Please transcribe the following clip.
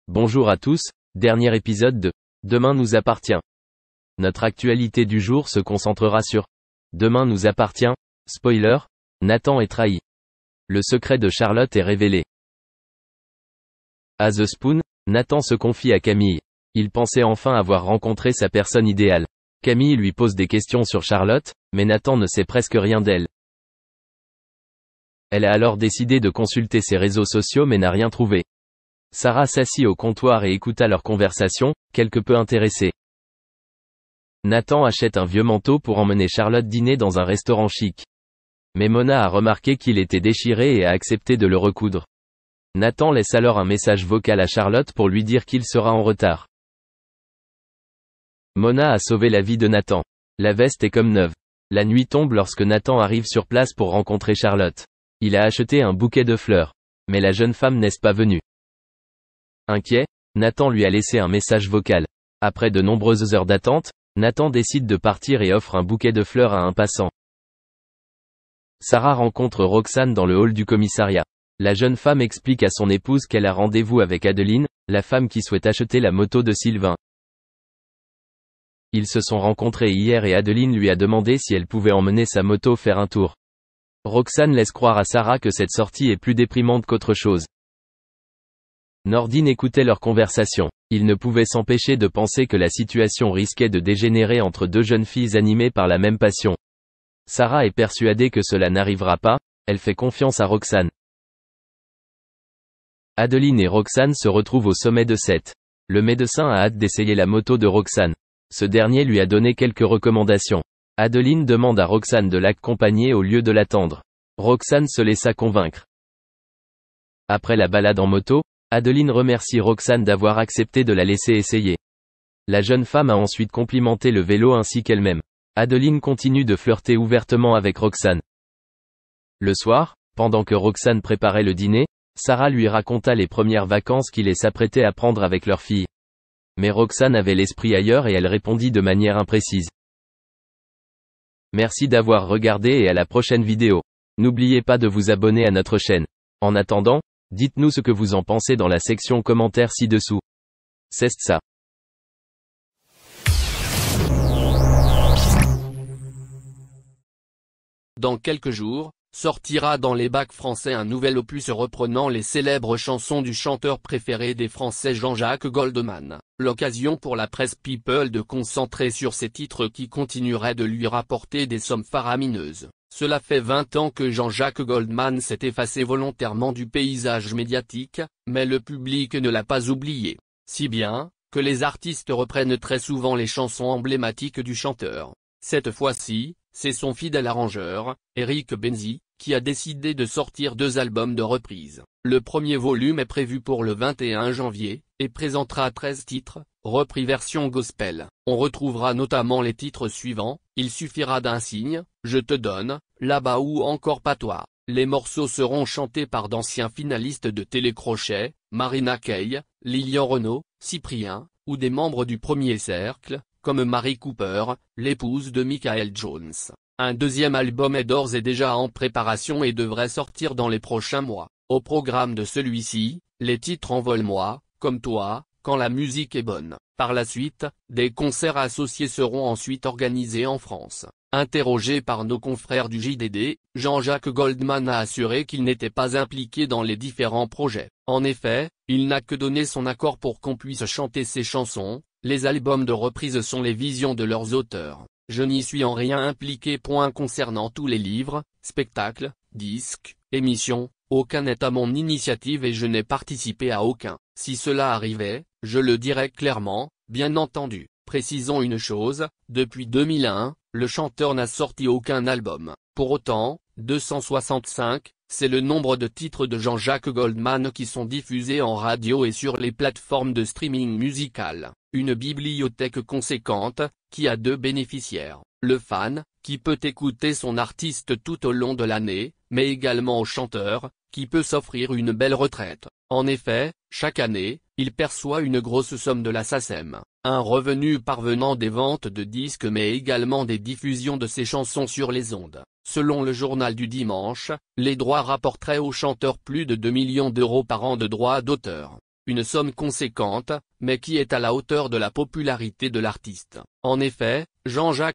Bonjour à tous, dernier épisode de Demain nous appartient. Notre actualité du jour se concentrera sur Demain nous appartient, spoiler, Nathan est trahi. Le secret de Charlotte est révélé. À The Spoon, Nathan se confie à Camille. Il pensait enfin avoir rencontré sa personne idéale. Camille lui pose des questions sur Charlotte, mais Nathan ne sait presque rien d'elle. Elle a alors décidé de consulter ses réseaux sociaux mais n'a rien trouvé. Sarah s'assit au comptoir et écouta leur conversation, quelque peu intéressée. Nathan achète un vieux manteau pour emmener Charlotte dîner dans un restaurant chic. Mais Mona a remarqué qu'il était déchiré et a accepté de le recoudre. Nathan laisse alors un message vocal à Charlotte pour lui dire qu'il sera en retard. Mona a sauvé la vie de Nathan. La veste est comme neuve. La nuit tombe lorsque Nathan arrive sur place pour rencontrer Charlotte. Il a acheté un bouquet de fleurs. Mais la jeune femme n'est pas venue. Inquiet, Nathan lui a laissé un message vocal. Après de nombreuses heures d'attente, Nathan décide de partir et offre un bouquet de fleurs à un passant. Sarah rencontre Roxane dans le hall du commissariat. La jeune femme explique à son épouse qu'elle a rendez-vous avec Adeline, la femme qui souhaite acheter la moto de Sylvain. Ils se sont rencontrés hier et Adeline lui a demandé si elle pouvait emmener sa moto faire un tour. Roxane laisse croire à Sarah que cette sortie est plus déprimante qu'autre chose. Nordine écoutait leur conversation. Il ne pouvait s'empêcher de penser que la situation risquait de dégénérer entre deux jeunes filles animées par la même passion. Sarah est persuadée que cela n'arrivera pas, elle fait confiance à Roxane. Adeline et Roxane se retrouvent au sommet de Sète. Le médecin a hâte d'essayer la moto de Roxane. Ce dernier lui a donné quelques recommandations. Adeline demande à Roxane de l'accompagner au lieu de l'attendre. Roxane se laissa convaincre. Après la balade en moto, Adeline remercie Roxane d'avoir accepté de la laisser essayer. La jeune femme a ensuite complimenté le vélo ainsi qu'elle-même. Adeline continue de flirter ouvertement avec Roxane. Le soir, pendant que Roxane préparait le dîner, Sarah lui raconta les premières vacances qu'il s'apprêtait à prendre avec leur fille. Mais Roxane avait l'esprit ailleurs et elle répondit de manière imprécise. Merci d'avoir regardé et à la prochaine vidéo. N'oubliez pas de vous abonner à notre chaîne. En attendant, dites-nous ce que vous en pensez dans la section commentaires ci-dessous. C'est ça. Dans quelques jours, sortira dans les bacs français un nouvel opus reprenant les célèbres chansons du chanteur préféré des Français Jean-Jacques Goldman. L'occasion pour la presse People de concentrer sur ces titres qui continueraient de lui rapporter des sommes faramineuses. Cela fait 20 ans que Jean-Jacques Goldman s'est effacé volontairement du paysage médiatique, mais le public ne l'a pas oublié. Si bien, que les artistes reprennent très souvent les chansons emblématiques du chanteur. Cette fois-ci, c'est son fidèle arrangeur, Eric Benzi, qui a décidé de sortir 2 albums de reprises. Le premier volume est prévu pour le 21 janvier, et présentera 13 titres, repris version gospel. On retrouvera notamment les titres suivants, Il suffira d'un signe, Je te donne, Là-bas ou encore Patois. Les morceaux seront chantés par d'anciens finalistes de Télécrochet, Marina Kaye, Lilian Renaud, Cyprien, ou des membres du Premier Cercle, comme Marie Cooper, l'épouse de Michael Jones. Un deuxième album est d'ores et déjà en préparation et devrait sortir dans les prochains mois. Au programme de celui-ci, les titres Envole-moi, Comme toi, Quand la musique est bonne. Par la suite, des concerts associés seront ensuite organisés en France. Interrogé par nos confrères du JDD, Jean-Jacques Goldman a assuré qu'il n'était pas impliqué dans les différents projets. En effet, il n'a que donné son accord pour qu'on puisse chanter ses chansons. Les albums de reprise sont les visions de leurs auteurs. Je n'y suis en rien impliqué. Concernant tous les livres, spectacles, disques, émissions, aucun n'est à mon initiative et je n'ai participé à aucun. Si cela arrivait, je le dirais clairement, bien entendu. Précisons une chose, depuis 2001, le chanteur n'a sorti aucun album. Pour autant, 265, c'est le nombre de titres de Jean-Jacques Goldman qui sont diffusés en radio et sur les plateformes de streaming musical. Une bibliothèque conséquente, qui a 2 bénéficiaires. Le fan, qui peut écouter son artiste tout au long de l'année, mais également au chanteur, qui peut s'offrir une belle retraite. En effet, chaque année, il perçoit une grosse somme de la SACEM, un revenu parvenant des ventes de disques mais également des diffusions de ses chansons sur les ondes. Selon le journal du dimanche, les droits rapporteraient au chanteur plus de 2 millions d'euros par an de droits d'auteur. une somme conséquente, mais qui est à la hauteur de la popularité de l'artiste. En effet, Jean-Jacques